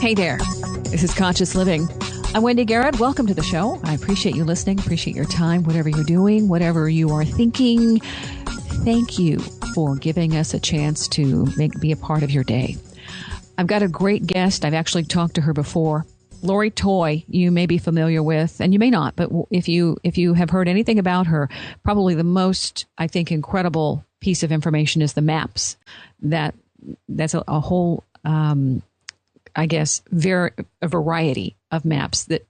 Hey there. This is Conscious Living. I'm Wendy Garrett. Welcome to the show. I appreciate you listening, appreciate your time, whatever you're doing, whatever you are thinking. Thank you for giving us a chance to be a part of your day. I've got a great guest. I've actually talked to her before. Lori Toye, you may be familiar with, and you may not, but if you have heard anything about her, probably the most, I think, incredible piece of information is the maps. That's a whole, I guess, a variety of maps that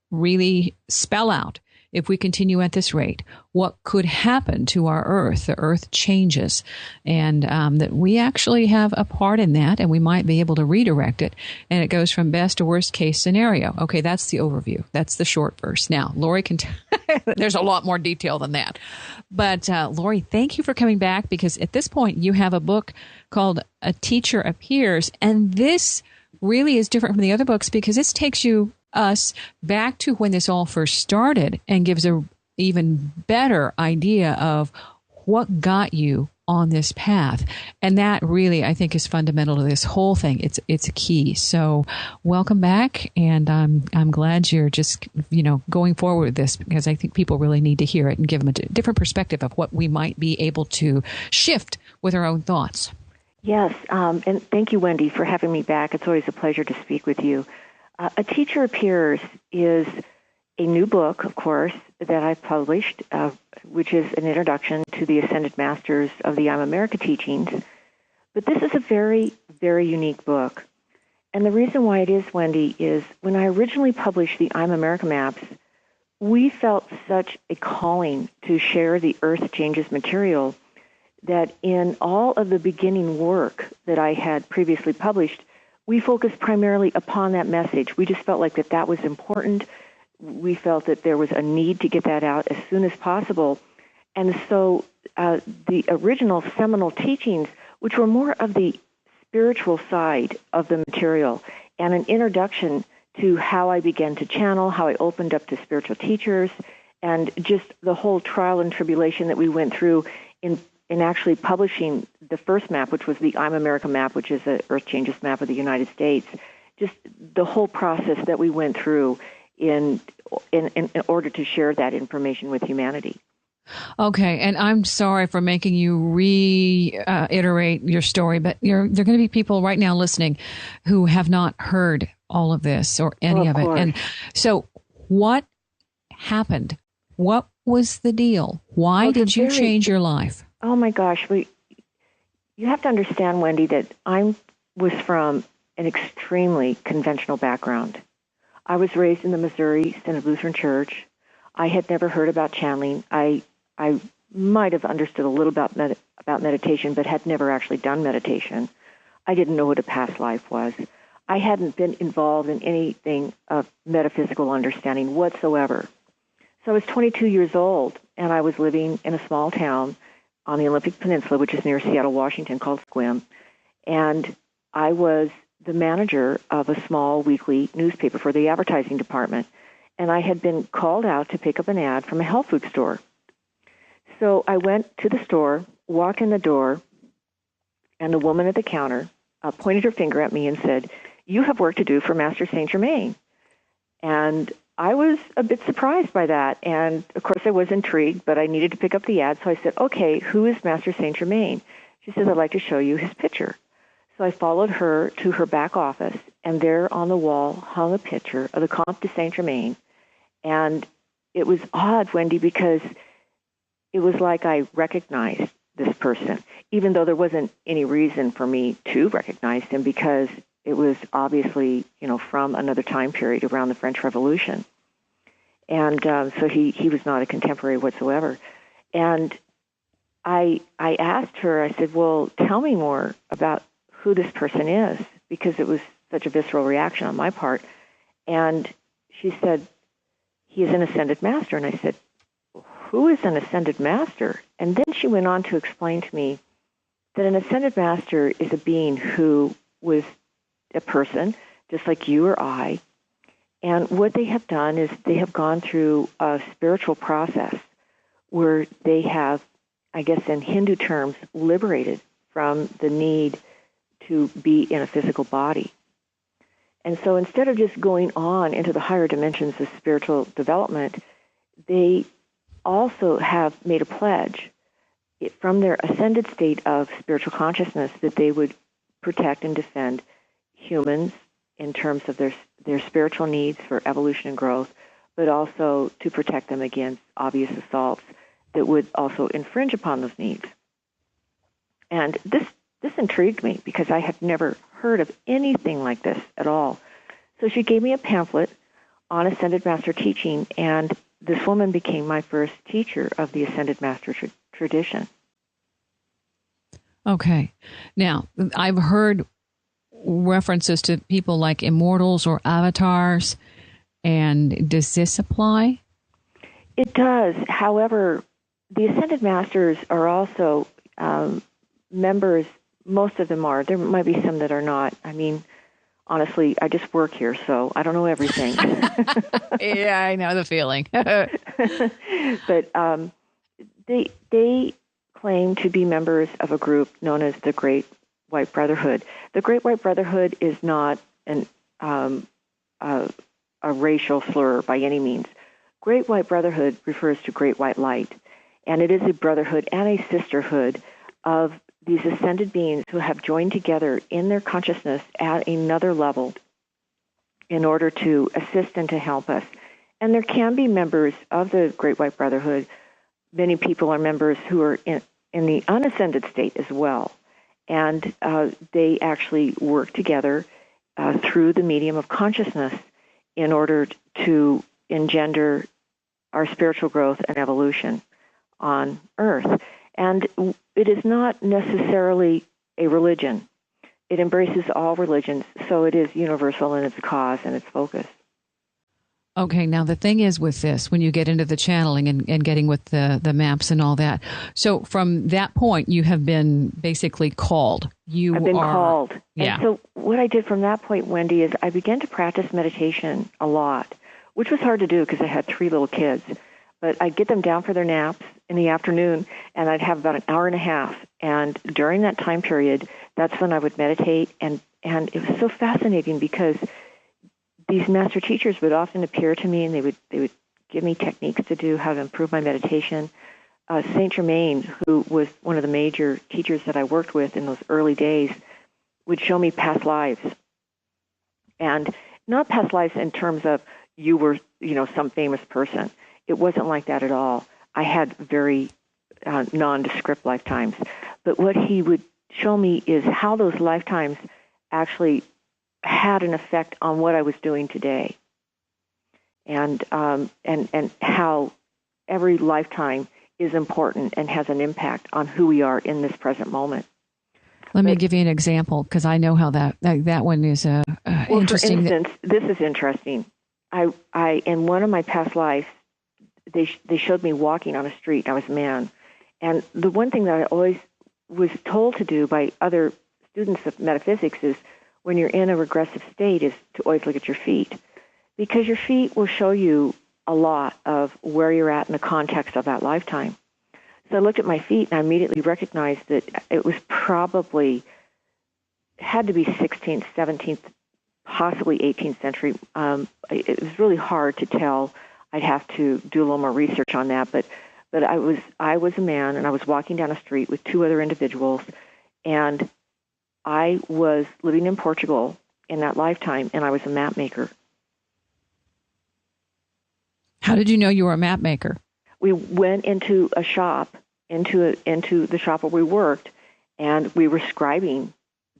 really spell out, if we continue at this rate, what could happen to our Earth. The Earth changes, and that we actually have a part in that, and we might be able to redirect it, and it goes from best to worst case scenario. Okay, that's the overview. That's the short verse. Now, Lori can there's a lot more detail than that. But Lori, thank you for coming back, because at this point you have a book called A Teacher Appears, and this really is different from the other books because it takes us back to when this all first started and gives a even better idea of what got you on this path. And that really, I think, is fundamental to this whole thing. It's a key. So welcome back. And I'm glad you're just, going forward with this, because I think people really need to hear it and give them a different perspective of what we might be able to shift with our own thoughts. Yes. And thank you, Wendy, for having me back. It's always a pleasure to speak with you. A Teacher Appears is a new book, of course, that I've published, which is an introduction to the Ascended Masters of the I'm America teachings. But this is a very, very unique book. And the reason why it is, Wendy, is when I originally published the I'm America maps, we felt such a calling to share the Earth Changes material that in all of the beginning work that I had previously published, we focused primarily upon that message. We just felt like that was important. We felt that there was a need to get that out as soon as possible. And so the original seminal teachings, which were more of the spiritual side of the material and an introduction to how I began to channel, how I opened up to spiritual teachers, and just the whole trial and tribulation that we went through in actually publishing the first map, which was the I'm America map, which is the Earth Changes map of the United States, just the whole process that we went through in order to share that information with humanity. Okay, and I'm sorry for making you reiterate your story, but there are going to be people right now listening who have not heard all of this or any of it. And so what happened? What was the deal? Why did you change your life? Oh, my gosh. You have to understand, Wendy, that I was from an extremely conventional background. I was raised in the Missouri Synod Lutheran Church. I had never heard about channeling. I might have understood a little about meditation, but had never actually done meditation. I didn't know what a past life was. I hadn't been involved in anything of metaphysical understanding whatsoever. So I was 22 years old, and I was living in a small town on the Olympic Peninsula, which is near Seattle, Washington, called Sequim. And I was the manager of a small weekly newspaper for the advertising department. And I had been called out to pick up an ad from a health food store. So I went to the store, walked in the door, and the woman at the counter pointed her finger at me and said, "You have work to do for Master Saint Germain." And I was a bit surprised by that, and of course I was intrigued, but I needed to pick up the ad, so I said, "Okay, who is Master Saint Germain?" She says, "I'd like to show you his picture." So I followed her to her back office, and there on the wall hung a picture of the Comte de Saint Germain. And it was odd, Wendy, because it was like I recognized this person, even though there wasn't any reason for me to recognize him, because it was obviously, from another time period around the French Revolution. And so he was not a contemporary whatsoever. And I asked her, I said, "Well, tell me more about who this person is," because it was such a visceral reaction on my part. And she said, "He is an ascended master." And I said, "Who is an ascended master?" And then she went on to explain to me that an ascended master is a being who was a person, just like you or I. And what they have done is they have gone through a spiritual process where they have, I guess in Hindu terms, liberated from the need to be in a physical body. And so instead of just going on into the higher dimensions of spiritual development, they also have made a pledge from their ascended state of spiritual consciousness that they would protect and defend humans in terms of their spiritual needs for evolution and growth, but also to protect them against obvious assaults that would also infringe upon those needs. And this intrigued me because I had never heard of anything like this at all. So she gave me a pamphlet on Ascended Master teaching, and this woman became my first teacher of the Ascended Master tradition. Okay. Now, I've heard references to people like immortals or avatars, and does this apply? It does. However, the Ascended Masters are also members. Most of them are. There might be some that are not. I mean, honestly, I just work here, so I don't know everything. Yeah, I know the feeling. But they claim to be members of a group known as the Great White Brotherhood. The Great White Brotherhood is not a racial slur by any means. Great White Brotherhood refers to Great White Light, and it is a brotherhood and a sisterhood of these ascended beings who have joined together in their consciousness at another level in order to assist and to help us. And there can be members of the Great White Brotherhood. Many people are members who are in the unascended state as well. And they actually work together through the medium of consciousness in order to engender our spiritual growth and evolution on Earth. And it is not necessarily a religion. It embraces all religions, so it is universal in its cause and its focus. Okay, now the thing is with this, when you get into the channeling and getting with the maps and all that, so from that point, you have been basically called. I've been called. Yeah. And so what I did from that point, Wendy, is I began to practice meditation a lot, which was hard to do because I had 3 little kids. But I'd get them down for their naps in the afternoon, and I'd have about an hour and a half. And during that time period, that's when I would meditate. And it was so fascinating because these master teachers would often appear to me, and they would give me techniques to do how to improve my meditation. Saint Germain, who was one of the major teachers that I worked with in those early days, would show me past lives. And not past lives in terms of you were, some famous person. It wasn't like that at all. I had very nondescript lifetimes. But what he would show me is how those lifetimes actually had an effect on what I was doing today, and how every lifetime is important and has an impact on who we are in this present moment. Let me give you an example, because I know how that one is interesting. For instance, this is interesting. I in one of my past lives, they showed me walking on a street. I was a man, and the one thing that I always was told to do by other students of metaphysics is, when you're in a regressive state, is to always look at your feet, because your feet will show you a lot of where you're at in the context of that lifetime. So I looked at my feet, and I immediately recognized that it was probably, had to be 16th, 17th, possibly 18th century. It was really hard to tell. I'd have to do a little more research on that, but I was a man, and I was walking down a street with 2 other individuals, and I was living in Portugal in that lifetime, and I was a map maker. How did you know you were a map maker? We went into a shop, into the shop where we worked, and we were scribing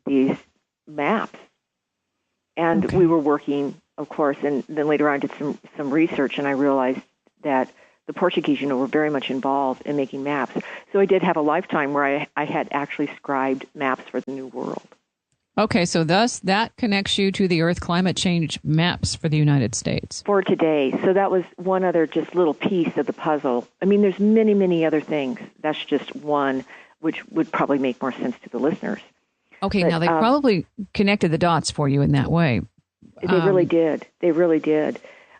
these maps. And we were working, of course, and then later on I did some research, and I realized that the Portuguese, were very much involved in making maps. So I did have a lifetime where I had actually scribed maps for the New World. Okay, so thus that connects you to the Earth climate change maps for the United States. For today. So that was one other just little piece of the puzzle. I mean, there's many, many other things. That's just one, which would probably make more sense to the listeners. Okay, but now they probably connected the dots for you in that way. They really did. They really did.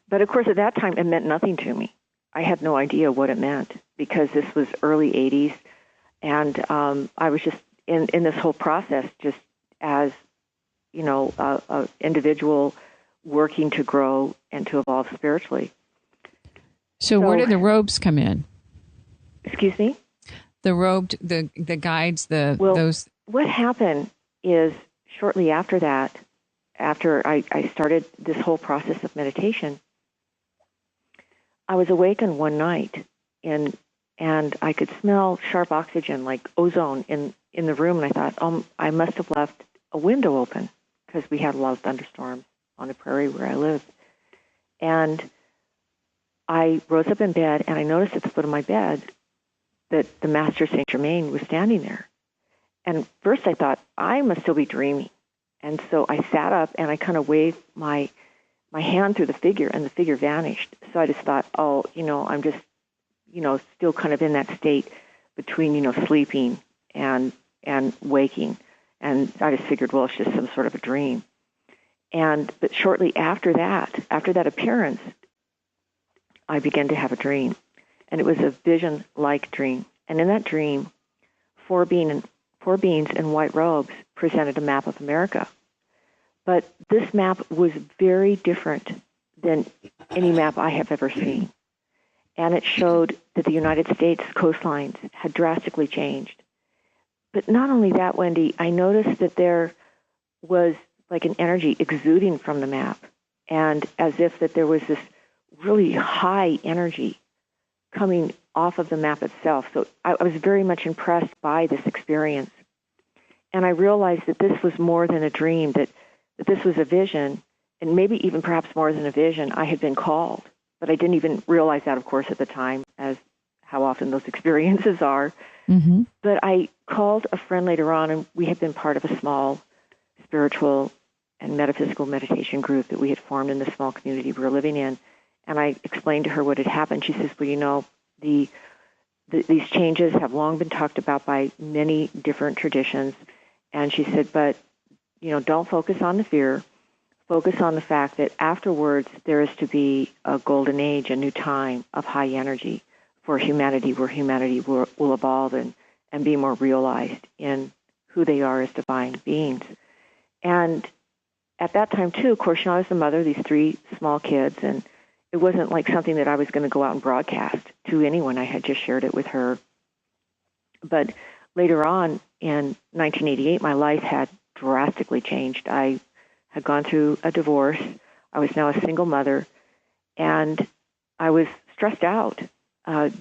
But of course, at that time, it meant nothing to me. I had no idea what it meant, because this was early 80s, and I was just in this whole process just as, a individual working to grow and to evolve spiritually. So where did the robes come in? Excuse me? The robed, the guides, those. What happened is shortly after that, after I started this whole process of meditation, I was awakened one night and I could smell sharp oxygen, like ozone, in the room. And I thought, I must have left a window open because we had a lot of thunderstorms on the prairie where I lived. And I rose up in bed and I noticed at the foot of my bed that the Master Saint Germain was standing there. And first I thought, I must still be dreaming. And so I sat up and I kind of waved my hand through the figure, and the figure vanished. So I just thought, I'm just, still kind of in that state between, sleeping and waking. And I just figured, well, it's just some sort of a dream. But shortly after that appearance, I began to have a dream. And it was a vision-like dream. And in that dream, four beings in white robes presented a map of America. But this map was very different than any map I have ever seen. And it showed that the United States coastlines had drastically changed. But not only that, Wendy, I noticed that there was like an energy exuding from the map, and as if that there was this really high energy coming off of the map itself. So I was very much impressed by this experience. And I realized that this was more than a dream, that this was a vision, and maybe even perhaps more than a vision. I had been called, but I didn't even realize that, of course, at the time, as how often those experiences are. Mm-hmm. But I called a friend later on, and we had been part of a small spiritual and metaphysical meditation group that we had formed in the small community we were living in. And I explained to her what had happened. She says, well, these changes have long been talked about by many different traditions. And she said, but, don't focus on the fear. Focus on the fact that afterwards there is to be a golden age, a new time of high energy for humanity, where humanity will evolve and be more realized in who they are as divine beings. And at that time, too, of course, I was the mother of these three small kids, and it wasn't like something that I was going to go out and broadcast to anyone. I had just shared it with her. But later on, in 1988, my life had drastically changed. I had gone through a divorce. I was now a single mother, and I was stressed out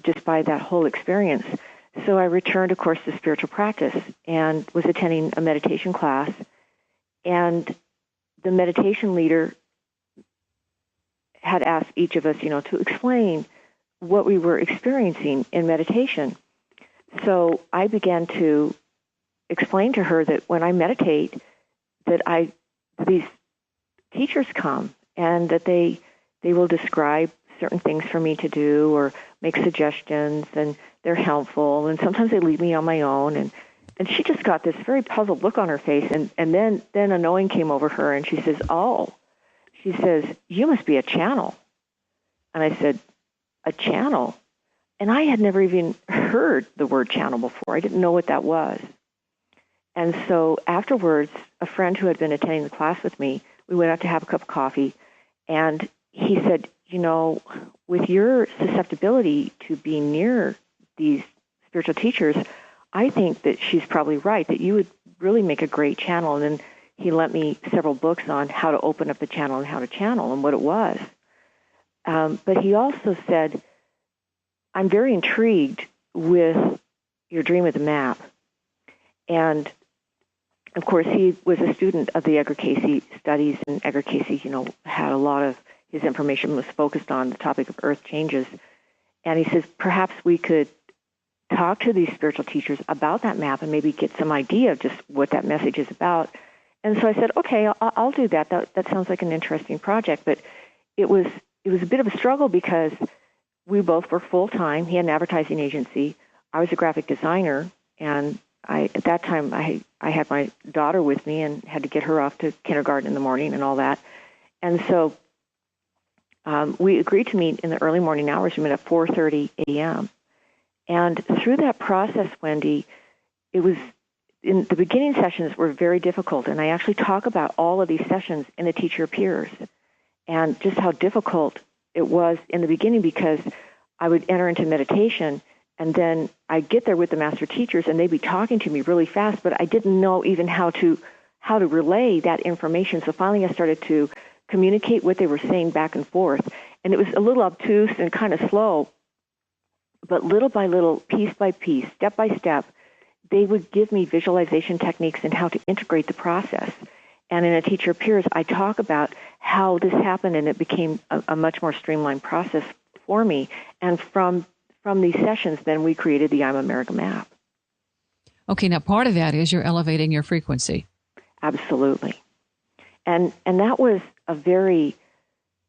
just by that whole experience. So I returned, of course, to spiritual practice and was attending a meditation class. And the meditation leader had asked each of us, to explain what we were experiencing in meditation. So I began to explain to her that when I meditate, that these teachers come and that they will describe certain things for me to do or make suggestions, and they're helpful. And sometimes they leave me on my own. And she just got this very puzzled look on her face. And then a knowing came over her, and she says, she says, you must be a channel. And I said, a channel? And I had never even heard the word channel before. I didn't know what that was. And so afterwards, a friend who had been attending the class with me, we went out to have a cup of coffee, and he said, with your susceptibility to be near these spiritual teachers, I think that she's probably right, that you would really make a great channel. And then he lent me several books on how to open up the channel and how to channel and what it was. But he also said, I'm very intrigued with your dream of the map. And, of course, he was a student of the Edgar Cayce studies, and Edgar Cayce, had a lot of his information was focused on the topic of earth changes. And he says, perhaps we could talk to these spiritual teachers about that map and maybe get some idea of just what that message is about. And so I said, okay, I'll do that. That sounds like an interesting project. But it was a bit of a struggle because we both work full-time. He had an advertising agency. I was a graphic designer, and at that time I had my daughter with me and had to get her off to kindergarten in the morning and all that. And so we agreed to meet in the early morning hours. We met at 4:30 a.m. And through that process, Wendy, it was in the beginning sessions were very difficult, and I actually talk about all of these sessions in the Teacher Appears, and just how difficult it was in the beginning, because I would enter into meditation, and then I'd get there with the master teachers, and they'd be talking to me really fast, but I didn't know even how to relay that information. So finally I started to communicate what they were saying back and forth, and it was a little obtuse and kind of slow, but little by little, piece by piece, step by step, they would give me visualization techniques and how to integrate the process. And in a Teacher Appears, I talk about how this happened, and it became a much more streamlined process for me. And from these sessions, then we created the I'm America map. Okay, now part of that is you're elevating your frequency. Absolutely. And that was a very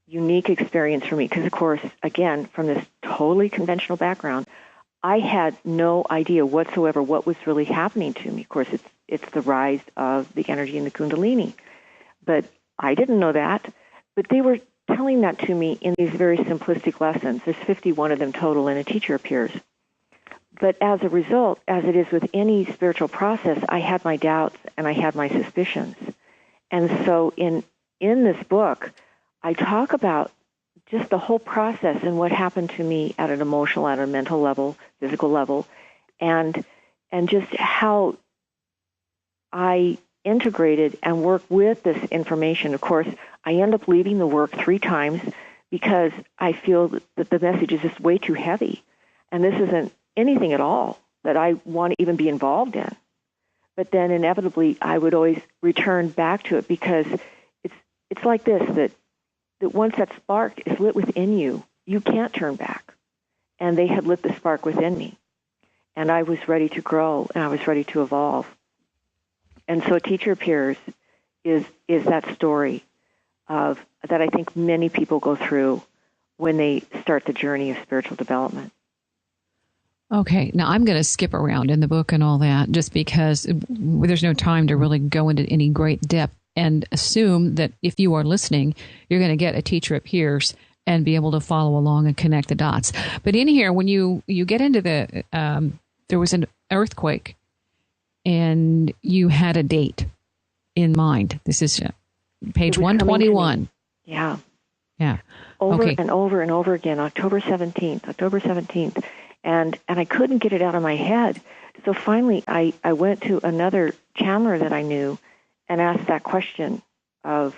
unique experience for me because, of course, again, from this totally conventional background, I had no idea whatsoever what was really happening to me. Of course, it's the rise of the energy in the Kundalini. But I didn't know that. But they were telling that to me in these very simplistic lessons. There's 51 of them total in a Teacher Appears. But as a result, as it is with any spiritual process, I had my doubts and I had my suspicions. And so in this book, I talk about just the whole process and what happened to me at an emotional, at a mental level, physical level, and just how I integrated and worked with this information. Of course, I end up leaving the work 3 times because I feel that the message is just way too heavy. And this isn't anything at all that I want to even be involved in. But then inevitably I would always return back to it because it's like this, that once that spark is lit within you, you can't turn back. And they had lit the spark within me. And I was ready to grow, and I was ready to evolve. And so Teacher Appears is that story of that I think many people go through when they start the journey of spiritual development. Okay, now I'm going to skip around in the book and all that just because there's no time to really go into any great depth and assume that if you are listening, you're going to get a Teacher Appears and be able to follow along and connect the dots. But in here, when you get into the, there was an earthquake and you had a date in mind. This is page 121. Yeah. Yeah. Over and over and over again, October 17th. And I couldn't get it out of my head. So finally, I went to another channeler that I knew and asked that question of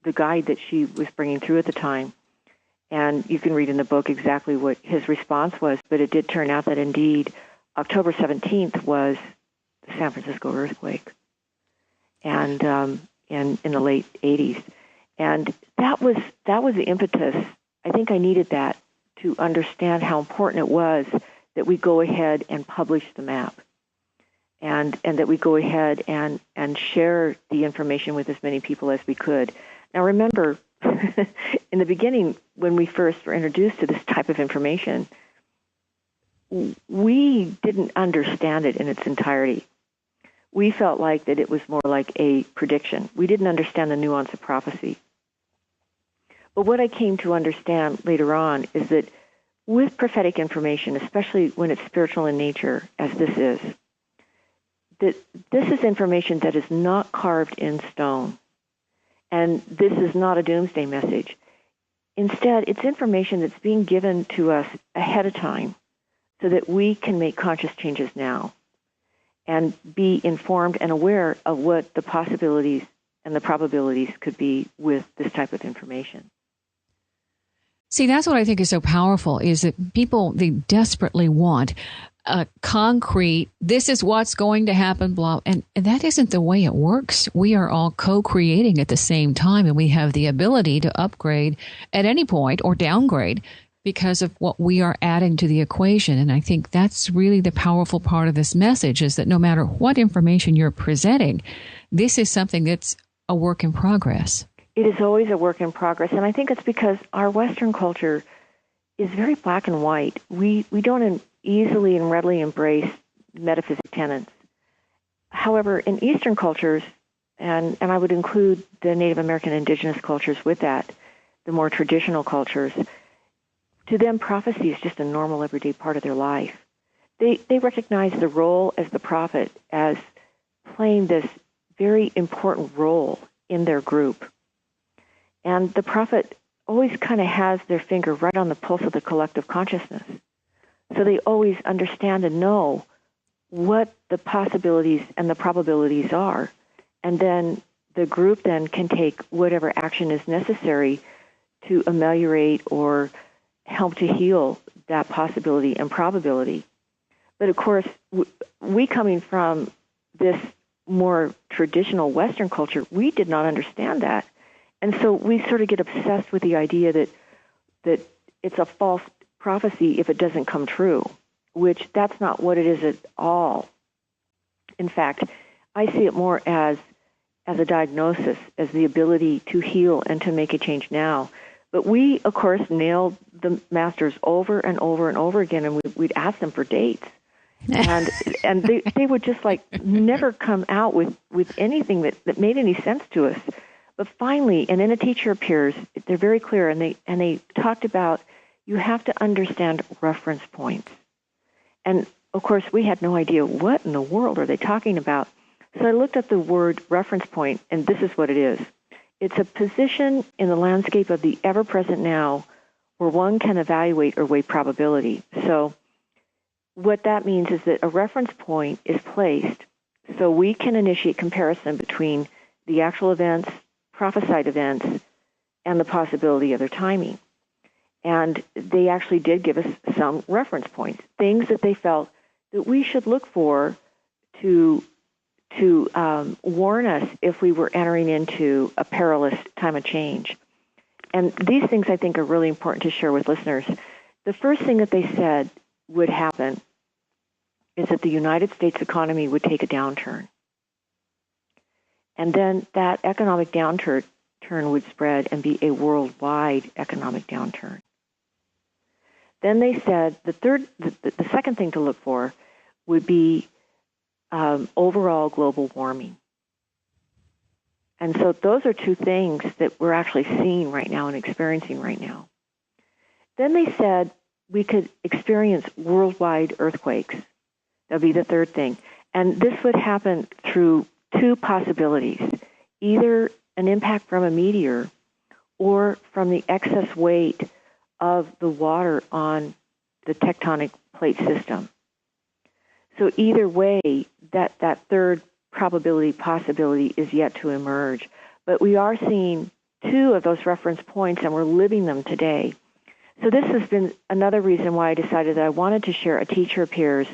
the guide that she was bringing through at the time. And you can read in the book exactly what his response was, but it did turn out that indeed October 17th was the San Francisco earthquake, and in the late 80s. And that was the impetus. I think I needed that to understand how important it was that we go ahead and publish the map, and that we go ahead and share the information with as many people as we could. Now remember, in the beginning, when we first were introduced to this type of information, we didn't understand it in its entirety. We felt like that it was more like a prediction. We didn't understand the nuance of prophecy. But what I came to understand later on is that with prophetic information, especially when it's spiritual in nature, as this is, that this is information that is not carved in stone. And this is not a doomsday message. Instead, it's information that's being given to us ahead of time so that we can make conscious changes now and be informed and aware of what the possibilities and the probabilities could be with this type of information. See, that's what I think is so powerful, is that people, they desperately want a concrete, this is what's going to happen, blah, and that isn't the way it works. We are all co-creating at the same time, and we have the ability to upgrade at any point or downgrade because of what we are adding to the equation. And I think that's really the powerful part of this message, is that no matter what information you're presenting, this is something that's a work in progress. It is always a work in progress, and I think it's because our Western culture is very black and white. We don't easily and readily embrace metaphysic tenets. However, in Eastern cultures, and I would include the Native American indigenous cultures with that, the more traditional cultures, to them prophecy is just a normal everyday part of their life. They recognize the role as the prophet as playing this very important role in their group. And the prophet always kind of has their finger right on the pulse of the collective consciousness. So they always understand and know what the possibilities and the probabilities are. And then the group then can take whatever action is necessary to ameliorate or help to heal that possibility and probability. But of course, we coming from this more traditional Western culture, we did not understand that. And so we sort of get obsessed with the idea that it's a false prophecy if it doesn't come true, which that's not what it is at all. In fact, I see it more as a diagnosis, as the ability to heal and to make a change now. But we, of course, nailed the masters over and over and over again, and we'd ask them for dates. And they would just like never come out with anything that made any sense to us. But finally, and then a teacher appears, they're very clear, and they talked about you have to understand reference points. And of course, we had no idea what in the world are they talking about. So I looked up the word reference point, and this is what it is. It's a position in the landscape of the ever-present now where one can evaluate or weigh probability. So what that means is that a reference point is placed so we can initiate comparison between the actual events, prophesied events, and the possibility of their timing. And they actually did give us some reference points, things that they felt that we should look for to warn us if we were entering into a perilous time of change. And these things I think are really important to share with listeners. The first thing that they said would happen is that the United States economy would take a downturn. And then that economic downturn would spread and be a worldwide economic downturn. Then they said the second thing to look for would be overall global warming. And so those are two things that we're actually seeing right now and experiencing right now. Then they said we could experience worldwide earthquakes. That would be the third thing. And this would happen through two possibilities, either an impact from a meteor or from the excess weight of the water on the tectonic plate system. So either way, that third possibility is yet to emerge. But we are seeing two of those reference points, and we're living them today. So this has been another reason why I decided that I wanted to share A Teacher Appears,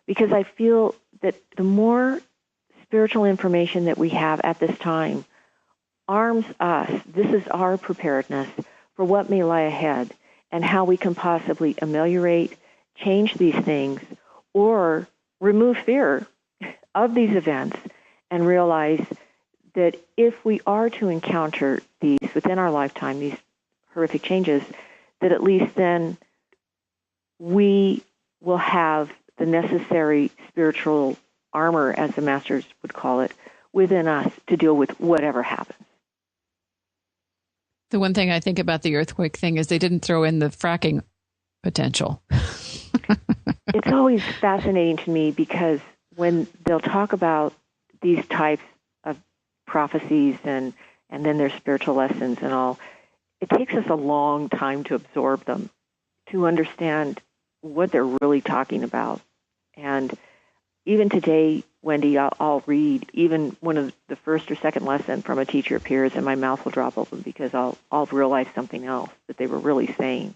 because I feel that the more spiritual information that we have at this time arms us. This is our preparedness for what may lie ahead and how we can possibly ameliorate, change these things, or remove fear of these events and realize that if we are to encounter these within our lifetime, these horrific changes, that at least then we will have the necessary spiritual armor, as the masters would call it, within us to deal with whatever happens. The one thing I think about the earthquake thing is they didn't throw in the fracking potential. It's always fascinating to me because when they'll talk about these types of prophecies and then their spiritual lessons and all, it takes us a long time to absorb them, to understand what they're really talking about. And even today, Wendy, I'll read even one of the first or second lesson from A Teacher Appears, and my mouth will drop open because I'll realize something else that they were really saying.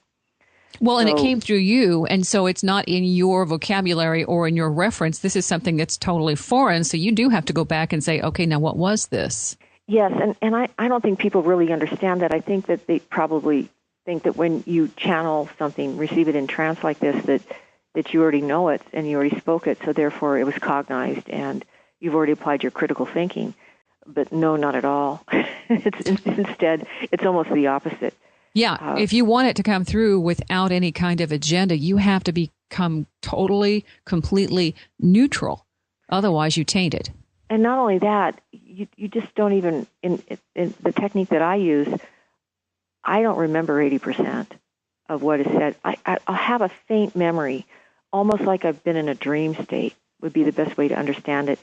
Well, and it came through you, and so it's not in your vocabulary or in your reference. This is something that's totally foreign, so you do have to go back and say, okay, now what was this? Yes, and I don't think people really understand that. I think that they probably think that when you channel something, receive it in trance like this, that you already know it and you already spoke it, so therefore it was cognized and you've already applied your critical thinking. But no, not at all. Instead, it's almost the opposite. Yeah, if you want it to come through without any kind of agenda, you have to become totally, completely neutral. Otherwise, you taint it. And not only that, you just don't even, in the technique that I use, I don't remember 80% of what is said. I'll have a faint memory, almost like I've been in a dream state would be the best way to understand it.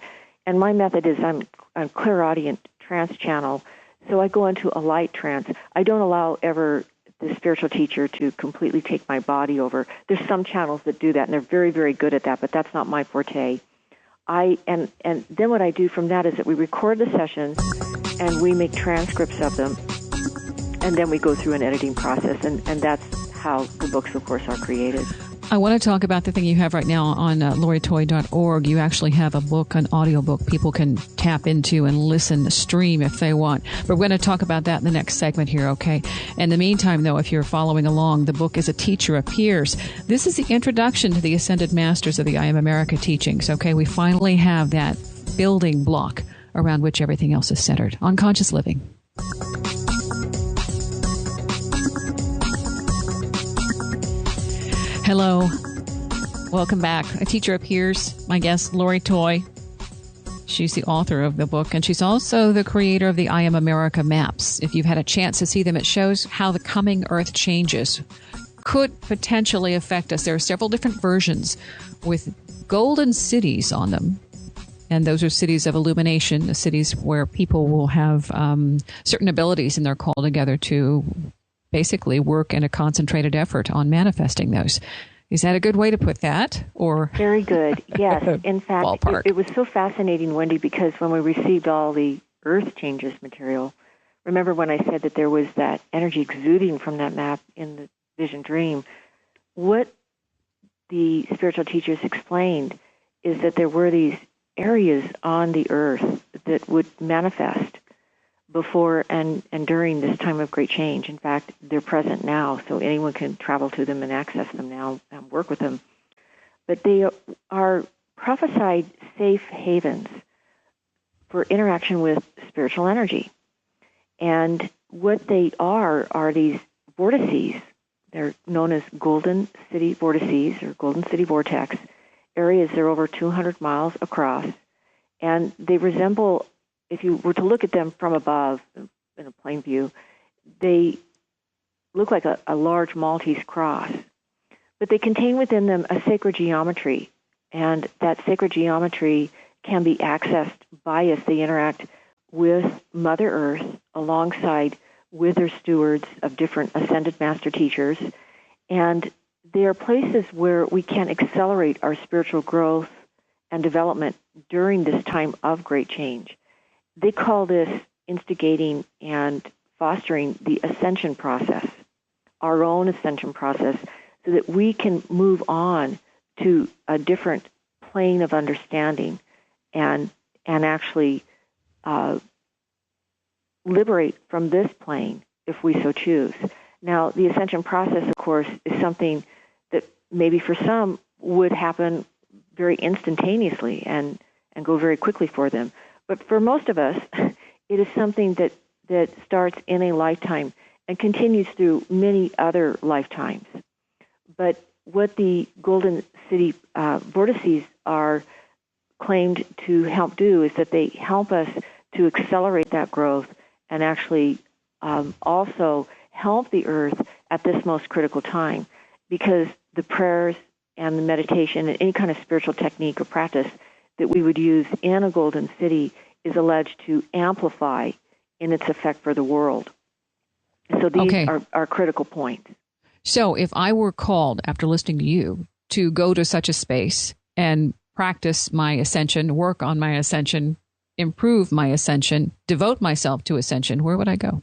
And my method is I'm clairaudient trance channel, so I go into a light trance. I don't allow ever the spiritual teacher to completely take my body over. There's some channels that do that, and they're very, very good at that, but that's not my forte. And then what I do from that is that we record the sessions, and we make transcripts of them, and then we go through an editing process, and that's how the books, of course, are created. I want to talk about the thing you have right now on LoriToye.org. You actually have a book, an audiobook people can tap into and listen, stream if they want. But we're going to talk about that in the next segment here, okay? In the meantime, though, if you're following along, the book is A Teacher Appears. This is the introduction to the Ascended Masters of the I Am America teachings, okay? We finally have that building block around which everything else is centered on conscious living. Hello. Welcome back. A Teacher Appears. My guest, Lori Toye. She's the author of the book, and she's also the creator of the I Am America maps. If you've had a chance to see them, it shows how the coming Earth changes could potentially affect us. There are several different versions with golden cities on them. And those are cities of illumination, the cities where people will have certain abilities, and they're called together to basically work in a concentrated effort on manifesting those. Is that a good way to put that? Or very good, yes. In fact, it was so fascinating, Wendy, because when we received all the Earth Changes material, remember when I said that there was that energy exuding from that map in the vision dream? What the spiritual teachers explained is that there were these areas on the Earth that would manifest before and during this time of great change. In fact, they're present now, so anyone can travel to them and access them now and work with them. But they are prophesied safe havens for interaction with spiritual energy. And what they are these vortices. They're known as Golden City Vortices or Golden City Vortex areas. They're over 200 miles across, and they resemble, if you were to look at them from above in a plain view, they look like a large Maltese cross. But they contain within them a sacred geometry, and that sacred geometry can be accessed by us. They interact with Mother Earth alongside with their stewards of different ascended master teachers, and they are places where we can accelerate our spiritual growth and development during this time of great change. They call this instigating and fostering the ascension process, our own ascension process, so that we can move on to a different plane of understanding and actually liberate from this plane if we so choose. Now, the ascension process, of course, is something that maybe for some would happen very instantaneously and go very quickly for them. But for most of us, it is something that starts in a lifetime and continues through many other lifetimes. But what the Golden City vortices are claimed to help do is that they help us to accelerate that growth and actually also help the earth at this most critical time, because the prayers and the meditation and any kind of spiritual technique or practice that we would use in a golden city is alleged to amplify in its effect for the world. So these are critical points. So if I were called, after listening to you, to go to such a space and practice my ascension, work on my ascension, improve my ascension, devote myself to ascension, where would I go?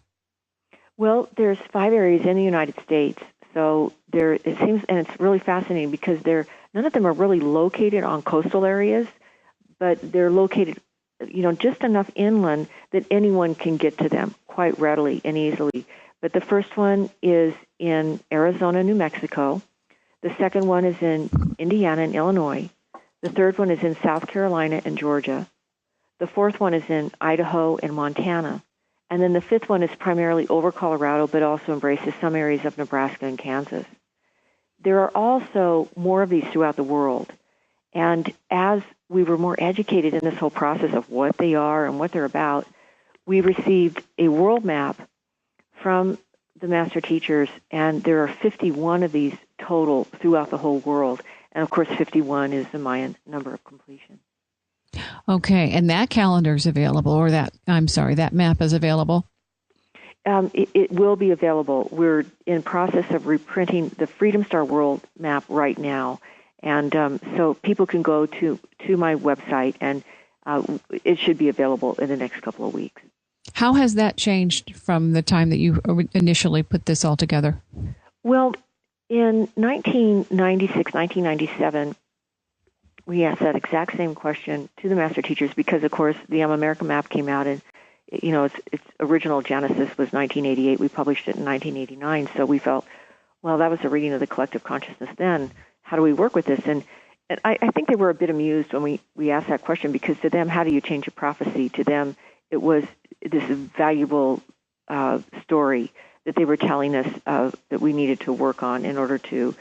Well, there's 5 areas in the United States. So it seems, and it's really fascinating because none of them are really located on coastal areas, but they're located, just enough inland that anyone can get to them quite readily and easily. But the first one is in Arizona, New Mexico. The second one is in Indiana and Illinois. The third one is in South Carolina and Georgia. The fourth one is in Idaho and Montana. And then the fifth one is primarily over Colorado, but also embraces some areas of Nebraska and Kansas. There are also more of these throughout the world. And as we were more educated in this whole process of what they are and what they're about, we received a world map from the master teachers, and there are 51 of these total throughout the whole world. And of course, 51 is the Mayan number of completion. Okay, and that calendar is available, or that map is available? It will be available. We're in process of reprinting the Freedom Star World map right now, and so people can go to my website, and it should be available in the next couple of weeks. How has that changed from the time that you initially put this all together? Well, in 1996, 1997, we asked that exact same question to the master teachers because, of course, the America map came out, and its original genesis was 1988. We published it in 1989, so we felt, well, that was a reading of the collective consciousness then. How do we work with this? And I think they were a bit amused when we asked that question, because to them, how do you change a prophecy? To them, it was this valuable story that they were telling us that we needed to work on in order to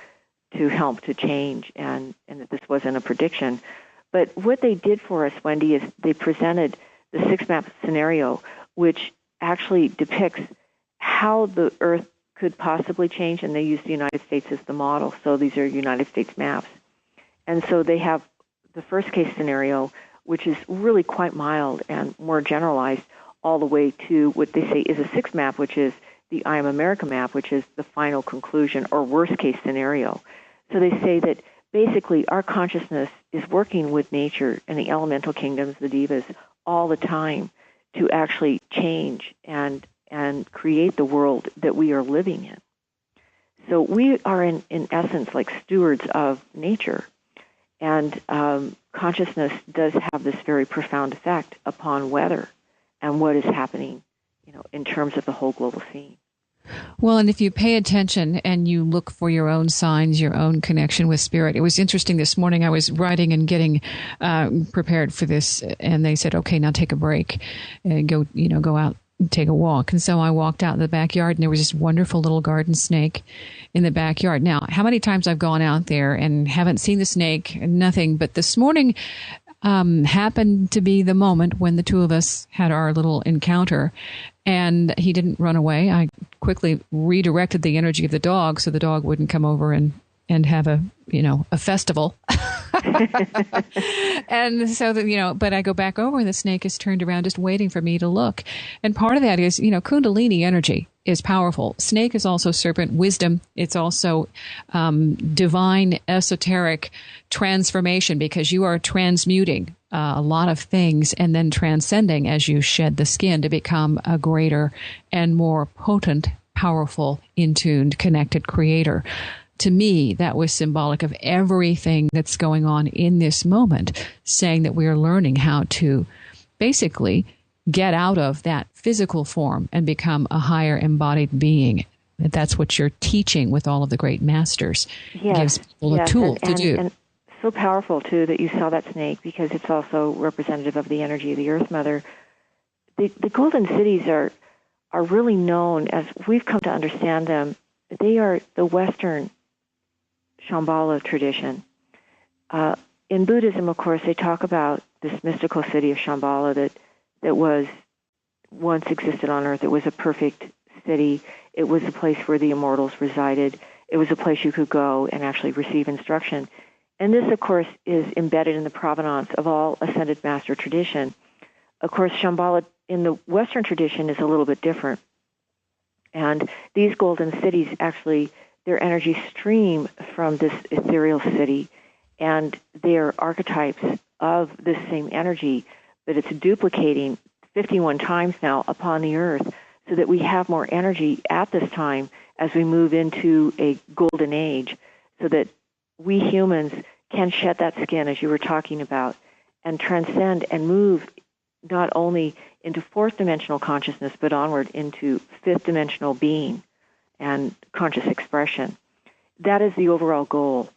help to change, and that this wasn't a prediction. But what they did for us, Wendy, is they presented the six-map scenario, which actually depicts how the Earth could possibly change, and they used the United States as the model. So these are United States maps. And so they have the first-case scenario, which is really quite mild and more generalized, all the way to what they say is a six map, which is the I Am America map, which is the final conclusion or worst-case scenario. So they say that basically our consciousness is working with nature and the elemental kingdoms, the devas, all the time to actually change and create the world that we are living in. So we are, in essence, like stewards of nature. And consciousness does have this very profound effect upon weather and what is happening, in terms of the whole global scene. Well, and if you pay attention and you look for your own signs, your own connection with spirit. It was interesting this morning. I was writing and getting prepared for this, and they said, "Okay, now take a break and go out and take a walk." And so I walked out in the backyard, and there was this wonderful little garden snake in the backyard. Now, how many times I've gone out there and haven't seen the snake, nothing. But this morning happened to be the moment when the two of us had our little encounter, and he didn't run away. I quickly redirected the energy of the dog so the dog wouldn't come over and have a festival. And so that, but I go back over and the snake is turned around just waiting for me to look. And part of that is, Kundalini energy is powerful. Snake is also serpent wisdom. It's also divine esoteric transformation, because you are transmuting a lot of things and then transcending as you shed the skin to become a greater and more potent, powerful, in-tuned, connected creator. To me, that was symbolic of everything that's going on in this moment, saying that we are learning how to basically get out of that physical form and become a higher embodied being. That's what you're teaching with all of the great masters. Yes, gives people a tool to do. And so powerful, too, that you saw that snake, because it's also representative of the energy of the Earth Mother. The golden cities are really known, as we've come to understand them, they are the Western Shambhala tradition. In Buddhism, of course, they talk about this mystical city of Shambhala that was once existed on Earth. It was a perfect city. It was a place where the immortals resided. It was a place you could go and actually receive instruction. And this, of course, is embedded in the provenance of all ascended master tradition. Of course, Shambhala in the Western tradition is a little bit different. And these golden cities actually, their energy stream from this ethereal city, and they're archetypes of this same energy, but it's duplicating 51 times now upon the earth, so that we have more energy at this time as we move into a golden age, so that we humans can shed that skin, as you were talking about, and transcend and move not only into fourth dimensional consciousness, but onward into fifth dimensional being and conscious expression. That is the overall goal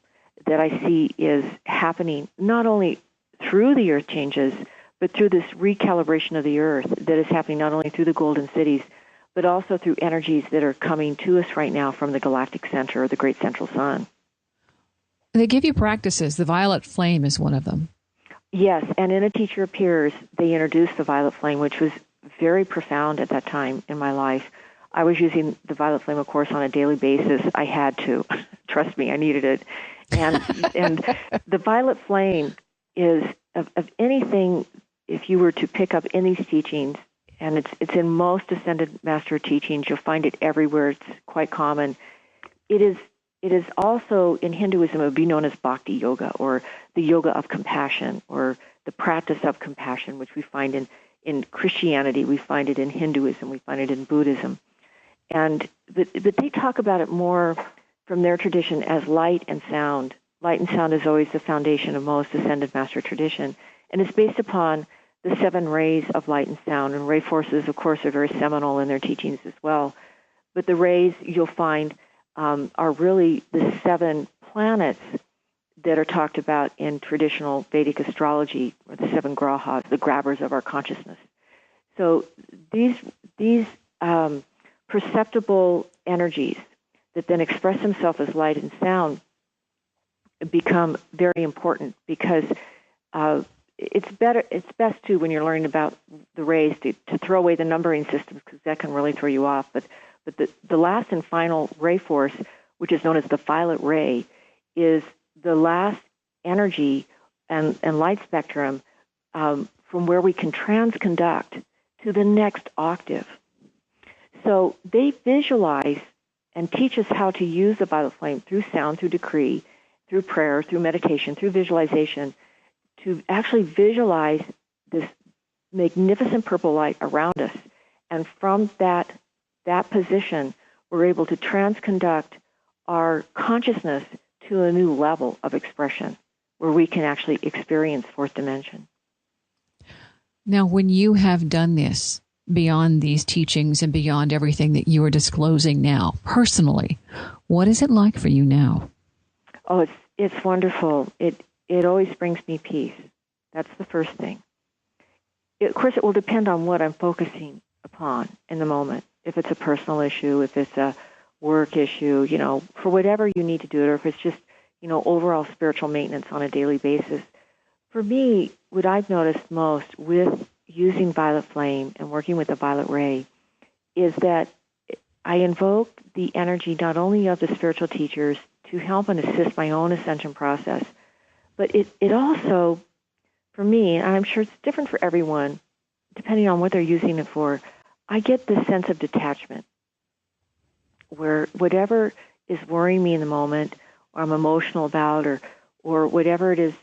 that I see is happening not only through the earth changes, but through this recalibration of the earth that is happening not only through the golden cities, but also through energies that are coming to us right now from the galactic center, or the great central sun. They give you practices. The violet flame is one of them. Yes, and in A Teacher Appears, they introduced the violet flame, which was very profound at that time in my life. I was using the violet flame, of course, on a daily basis. I had to. Trust me, I needed it. And the violet flame is of anything if you were to pick up in these teachings, and it's in most Ascended Master teachings, you'll find it everywhere. It's quite common. It is also, in Hinduism, it would be known as Bhakti Yoga, or the yoga of compassion, or the practice of compassion, which we find in Christianity, we find it in Hinduism, we find it in Buddhism. But they talk about it more from their tradition as light and sound. Light and sound is always the foundation of most Ascended Master tradition, and it's based upon the 7 rays of light and sound. And ray forces, of course, are very seminal in their teachings as well. But the rays you'll find are really the 7 planets that are talked about in traditional Vedic astrology, or the 7 grahas, the grabbers of our consciousness. So these perceptible energies that then express themselves as light and sound become very important, because it's best too, when you're learning about the rays, to throw away the numbering systems, because that can really throw you off. But the last and final ray force, which is known as the violet ray, is the last energy and light spectrum from where we can transconduct to the next octave. So they visualize and teach us how to use the violet flame through sound, through decree, through prayer, through meditation, through visualization, to actually visualize this magnificent purple light around us. And from that position, we're able to transconduct our consciousness to a new level of expression, where we can actually experience fourth dimension. Now, when you have done this, beyond these teachings and beyond everything that you are disclosing now, personally, what is it like for you now? Oh, it's wonderful. It always brings me peace. That's the first thing. Of course, it will depend on what I'm focusing upon in the moment. If it's a personal issue, if it's a work issue, for whatever you need to do it, or if it's just, overall spiritual maintenance on a daily basis. For me, what I've noticed most with using violet flame and working with the violet ray is that I invoke the energy not only of the spiritual teachers to help and assist my own ascension process, but it also, for me, and I'm sure it's different for everyone, depending on what they're using it for, I get this sense of detachment, where whatever is worrying me in the moment, or I'm emotional about, or whatever it is,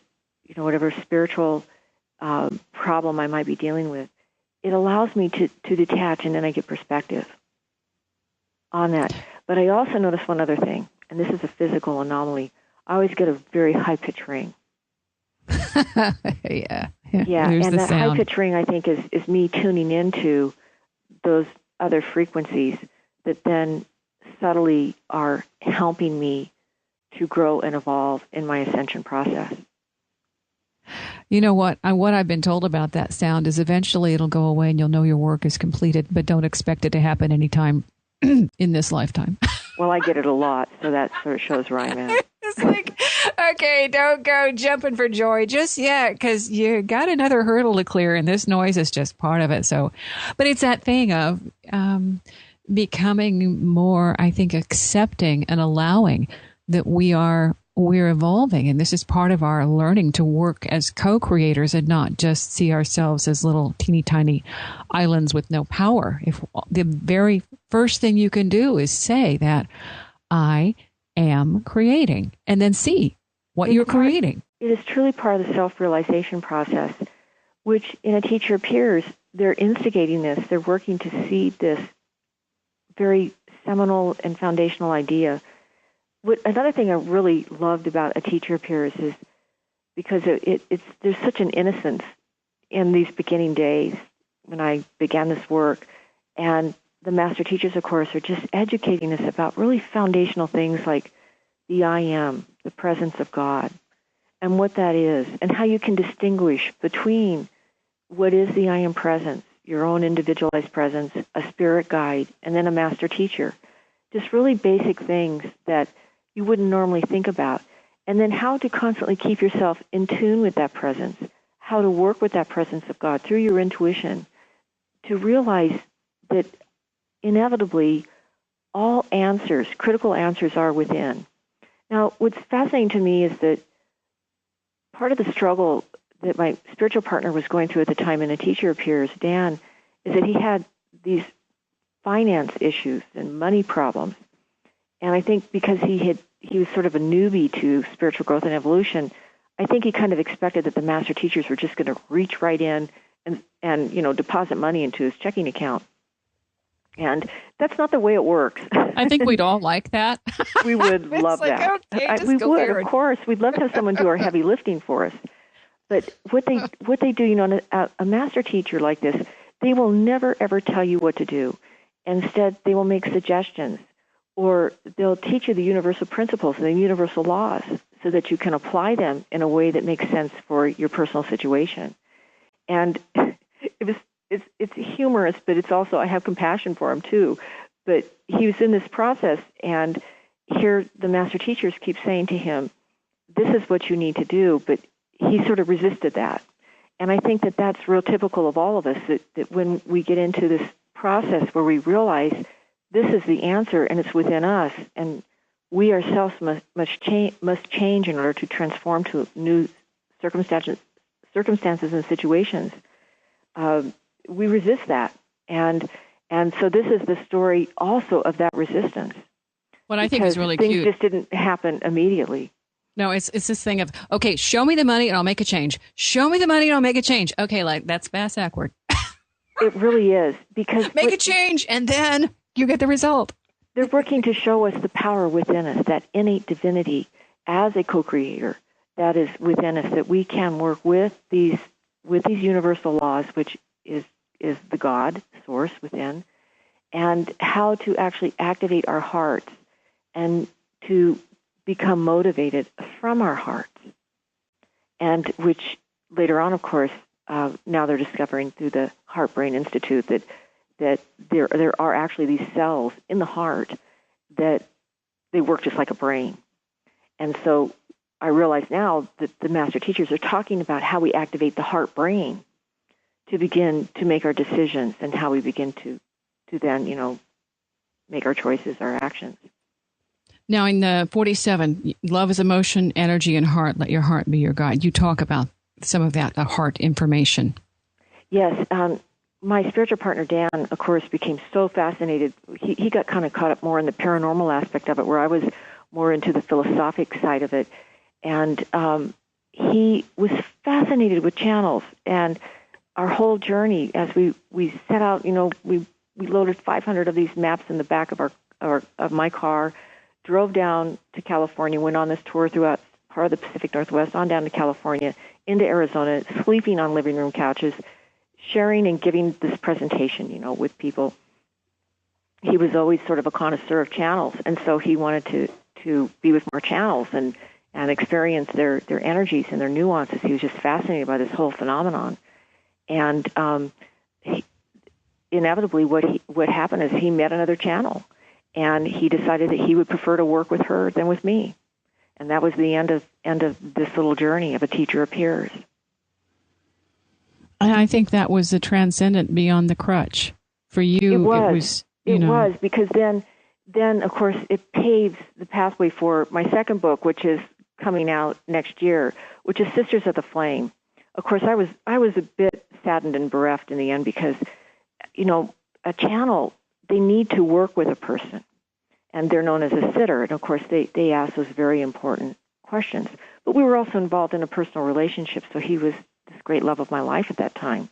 whatever spiritual problem I might be dealing with, it allows me to detach, and then I get perspective on that. But I also notice one other thing, and this is a physical anomaly. I always get a very high-pitched ring. Yeah. And that high-pitched ring, I think, is me tuning into those other frequencies that then subtly are helping me to grow and evolve in my ascension process. You know what? What I've been told about that sound is eventually it'll go away and you'll know your work is completed, but don't expect it to happen anytime in this lifetime. Well, I get it a lot, so that sort of shows where I'm at. It's like, okay, don't go jumping for joy just yet, because you got another hurdle to clear, and this noise is just part of it. So, but it's that thing of becoming more, I think, accepting and allowing that we're evolving, and this is part of our learning to work as co-creators and not just see ourselves as little teeny tiny islands with no power. If the very first thing you can do is say that I am creating, and then see what you're creating. It is truly part of the self-realization process, which in a teacher appears, they're instigating this. They're working to seed this very seminal and foundational idea. Another thing I really loved about A Teacher Appears is because there's such an innocence in these beginning days when I began this work. And the master teachers, of course, are just educating us about really foundational things like the I am, the presence of God, and what that is, and how you can distinguish between what is the I am presence, your own individualized presence, a spirit guide, and then a master teacher. Just really basic things that you wouldn't normally think about. And then how to constantly keep yourself in tune with that presence, how to work with that presence of God through your intuition, to realize that inevitably all answers, critical answers, are within. Now, what's fascinating to me is that part of the struggle that my spiritual partner was going through at the time, and a teacher of peers, Dan, is that he had these finance issues and money problems. And I think because he was sort of a newbie to spiritual growth and evolution, I think he kind of expected that the master teachers were just going to reach right in and deposit money into his checking account. And that's not the way it works. I think we'd all like that. We would love that. Okay, we would, of course. We'd love to have someone do our heavy lifting for us. But what they do, a master teacher like this, they will never, ever tell you what to do. Instead, they will make suggestions, or they'll teach you the universal principles and the universal laws so that you can apply them in a way that makes sense for your personal situation. And it's humorous, but it's also, I have compassion for him too. But he was in this process, and here the master teachers keep saying to him, this is what you need to do, but he sort of resisted that. And I think that that's real typical of all of us, that when we get into this process where we realize this is the answer and it's within us, and we ourselves must change in order to transform to new circumstances and situations, we resist that. And so this is the story also of that resistance. What I think is really things cute. Things just didn't happen immediately. No, it's this thing of, okay, show me the money and I'll make a change. Show me the money and I'll make a change. Okay, that's fast backward. It really is, because make a change and then you get the result. They're working to show us the power within us, that innate divinity as a co-creator that is within us, that we can work with these universal laws, which is the God source within, and how to actually activate our hearts and to become motivated from our hearts, and which later on, of course, now they're discovering through the Heart Brain Institute that there are actually these cells in the heart that they work just like a brain. And so I realize now that the master teachers are talking about how we activate the heart brain to begin to make our decisions, and how we begin to then, make our choices, our actions. Now, in the 47, love is emotion, energy, and heart. Let your heart be your guide. You talk about some of that, the heart information. Yes. My spiritual partner, Dan, of course, became so fascinated. He got kind of caught up more in the paranormal aspect of it, where I was more into the philosophic side of it. And he was fascinated with channels. And our whole journey, as we set out, we loaded 500 of these maps in the back of my car, drove down to California, went on this tour throughout part of the Pacific Northwest, on down to California, into Arizona, sleeping on living room couches, sharing and giving this presentation, with people. He was always sort of a connoisseur of channels, and so he wanted to be with more channels and experience their energies and their nuances. He was just fascinated by this whole phenomenon. And inevitably, what happened is he met another channel, and he decided that he would prefer to work with her than with me. And that was the end of this little journey of a teacher of peers. And I think that was the transcendent beyond the crutch. For you, it was because then, of course, it paves the pathway for my second book, which is coming out next year, which is Sisters of the Flame. Of course, I was a bit saddened and bereft in the end because, a channel, they need to work with a person, and they're known as a sitter. And, of course, they ask those very important questions. But we were also involved in a personal relationship, so he was this great love of my life at that time.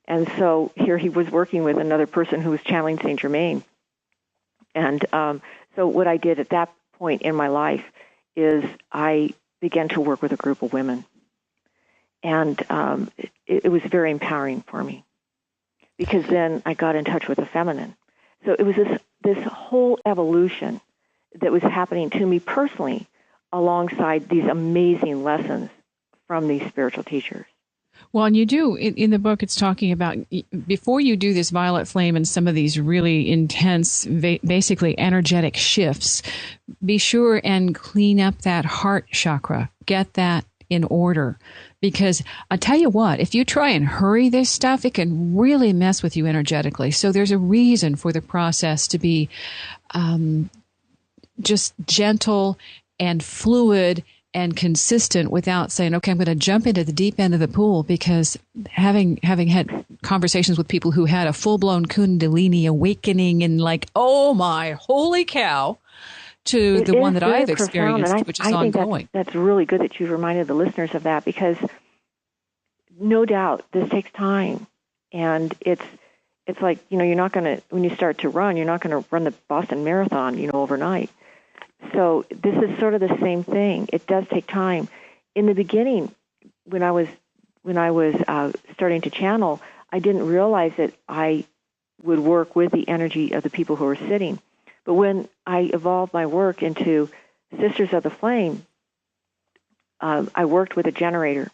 And so here he was working with another person who was channeling Saint Germain. And so what I did at that point in my life is I began to work with a group of women. And it was very empowering for me, because then I got in touch with the feminine. So it was this whole evolution that was happening to me personally alongside these amazing lessons from these spiritual teachers. Well, and you do, in the book, it's talking about before you do this violet flame and some of these really intense, basically energetic shifts, be sure and clean up that heart chakra. Get that in order. Because I tell you what, if you try and hurry this stuff, it can really mess with you energetically. So there's a reason for the process to be just gentle and fluid and consistent without saying, okay, I'm going to jump into the deep end of the pool, because having had conversations with people who had a full-blown Kundalini awakening and like, oh my, holy cow, to the one that I've experienced, which is ongoing. That's really good that you've reminded the listeners of that, because no doubt this takes time. And it's like, you're not going to, when you start to run, you're not going to run the Boston Marathon, overnight. So this is sort of the same thing. It does take time. In the beginning, when I was starting to channel, I didn't realize that I would work with the energy of the people who were sitting. But when I evolved my work into Sisters of the Flame, I worked with a generator,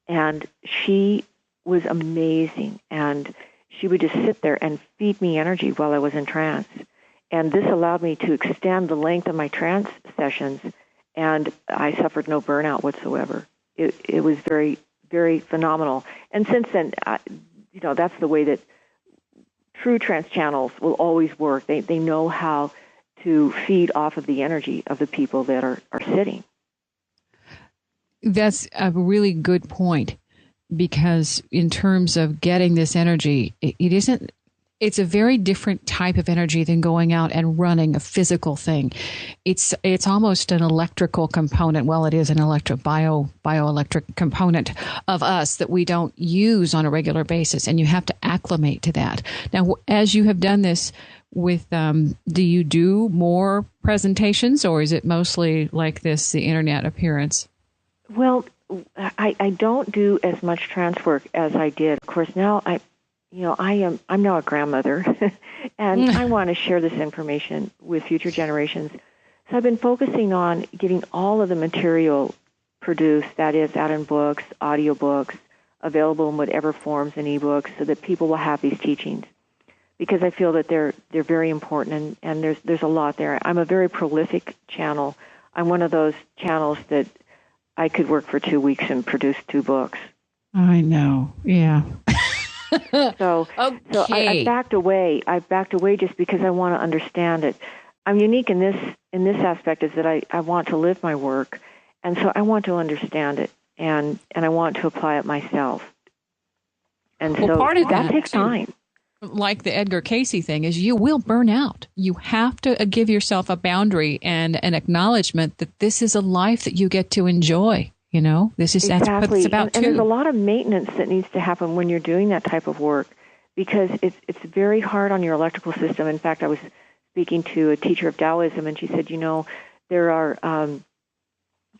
and she was amazing. And she would just sit there and feed me energy while I was in trance. And this allowed me to extend the length of my trance sessions, and I suffered no burnout whatsoever. It was very, very phenomenal. And since then, that's the way that true trance channels will always work. They know how to feed off of the energy of the people that are sitting. That's a really good point, because in terms of getting this energy, it's a very different type of energy than going out and running a physical thing. It's almost an electrical component. Well, it is an bioelectric component of us that we don't use on a regular basis, and you have to acclimate to that. Now, as you have done this with, do you do more presentations, or is it mostly like this, the internet appearance? Well, I don't do as much trance work as I did. Of course, now I'm now a grandmother, and I want to share this information with future generations. So I've been focusing on getting all of the material produced, that is, out in books, audiobooks, available in whatever forms in ebooks, so that people will have these teachings. Because I feel that they're very important, and there's a lot there. I'm a very prolific channel. I'm one of those channels that I could work for 2 weeks and produce 2 books. I know, yeah. So I backed away. I backed away just because I want to understand it. I'm unique in this aspect, is that I want to live my work, and so I want to understand it, and I want to apply it myself. And so part of that takes time. Like the Edgar Cayce thing, is you will burn out. You have to give yourself a boundary and an acknowledgement that this is a life that you get to enjoy. This is exactly. That's what it's about, and there's a lot of maintenance that needs to happen when you're doing that type of work, because it's very hard on your electrical system. In fact, I was speaking to a teacher of Taoism, and she said, there are,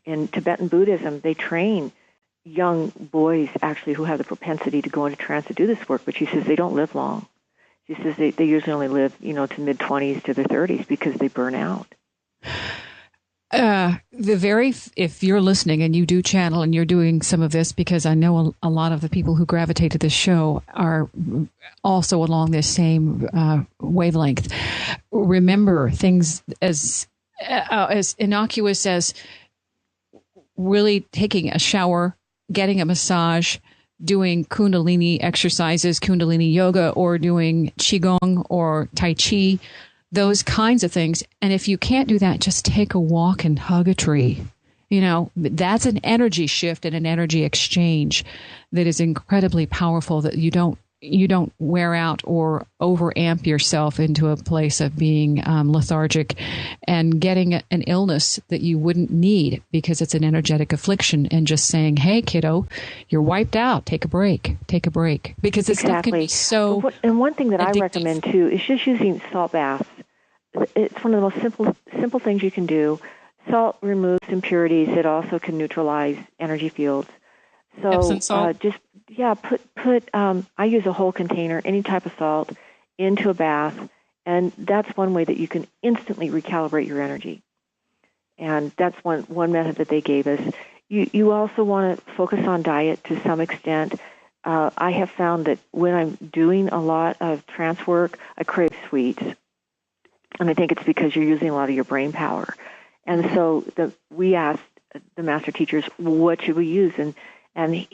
in Tibetan Buddhism, they train young boys actually who have the propensity to go into trance to do this work, but she says they don't live long. She says they usually only live, to mid-20s to their 30s, because they burn out. If you're listening and you do channel and you're doing some of this, because I know a lot of the people who gravitate to this show are also along this same wavelength. Remember things as innocuous as really taking a shower, getting a massage, doing Kundalini exercises, Kundalini yoga, or doing Qigong or Tai Chi, those kinds of things. And if you can't do that, just take a walk and hug a tree. That's an energy shift and an energy exchange that is incredibly powerful, that you don't wear out or overamp yourself into a place of being lethargic and getting an illness that you wouldn't need, because it's an energetic affliction, and just saying, hey, kiddo, you're wiped out. Take a break. Because this stuff can be so And one thing that addictive. I recommend, too, is just using salt baths. It's one of the most simple things you can do. Salt removes impurities. It also can neutralize energy fields. So Epsom salt? Put I use a whole container, any type of salt, into a bath, and that's one way that you can instantly recalibrate your energy. And that's one method that they gave us. You also want to focus on diet to some extent. I have found that when I'm doing a lot of trance work, I crave sweets. And I think it's because you're using a lot of your brain power. And so we asked the master teachers, what should we use? And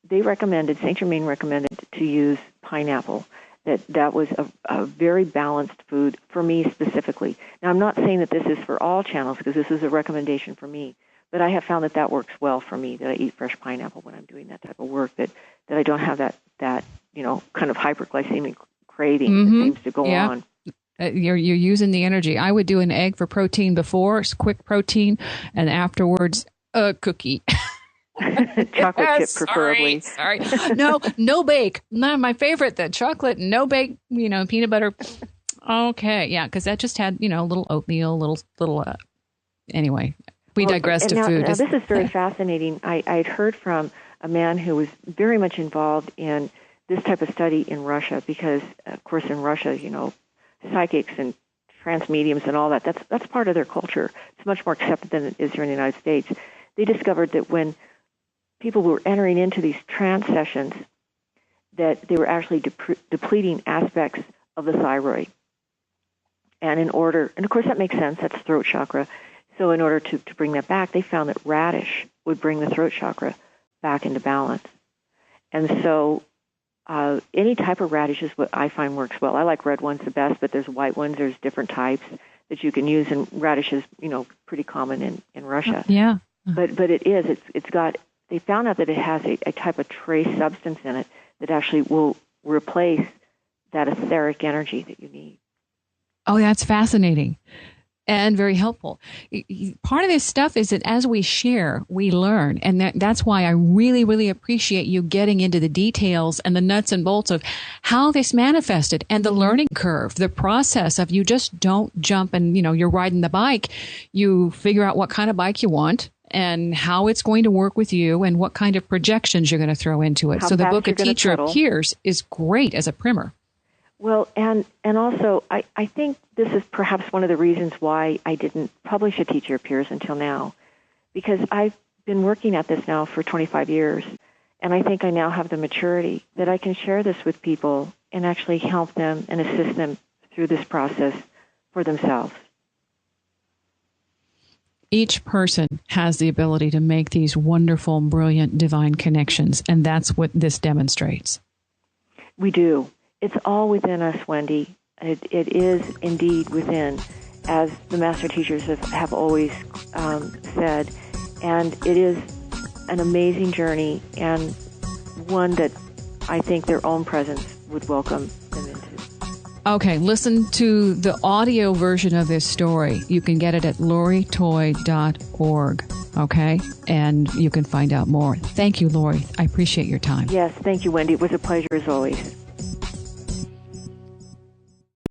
they recommended, Saint Germain recommended to use pineapple. That was a very balanced food for me specifically. Now, I'm not saying that this is for all channels, because this is a recommendation for me. But I have found that works well for me, that I eat fresh pineapple when I'm doing that type of work, that I don't have that kind of hyperglycemic craving that seems to go on. You're using the energy. I would do an egg for protein before, quick protein, and afterwards a cookie. Chocolate chip preferably. Sorry. No bake. Not my favorite, the chocolate, no bake, peanut butter. Okay. Yeah. Cause that just had, a little oatmeal, little, anyway, we digress to food. Now this is very fascinating. I had heard from a man who was very much involved in this type of study in Russia because, of course, in Russia, psychics and trance mediums and all that's part of their culture. It's much more accepted than it is here in the United States. They discovered that when people were entering into these trance sessions, that they were actually depleting aspects of the thyroid. And of course that makes sense, that's throat chakra. So in order to bring that back, they found that radish would bring the throat chakra back into balance. And so any type of radish is what I find works well. I like red ones the best, but there's white ones, there's different types that you can use, and radish is, pretty common in Russia. Yeah. But they found out that it has a type of trace substance in it that actually will replace that etheric energy that you need. Oh, that's fascinating and very helpful. Part of this stuff is that as we share, we learn. And that's why I really, really appreciate you getting into the details and the nuts and bolts of how this manifested and the learning curve, the process of you just don't jump and, you're riding the bike. You figure out what kind of bike you want and how it's going to work with you and what kind of projections you're going to throw into it. So the book, A Teacher Appears, is great as a primer. Well, and also, I think this is perhaps one of the reasons why I didn't publish A Teacher Appears until now, because I've been working at this now for 25 years, and I think I now have the maturity that I can share this with people and actually help them and assist them through this process for themselves. Each person has the ability to make these wonderful, brilliant, divine connections, and that's what this demonstrates. We do. It's all within us, Wendy. It is indeed within, as the master teachers have always said. And it is an amazing journey, and one that I think their own presence would welcome them into. Okay, listen to the audio version of this story. You can get it at loritoye.org, okay? And you can find out more. Thank you, Lori. I appreciate your time. Yes, thank you, Wendy. It was a pleasure as always.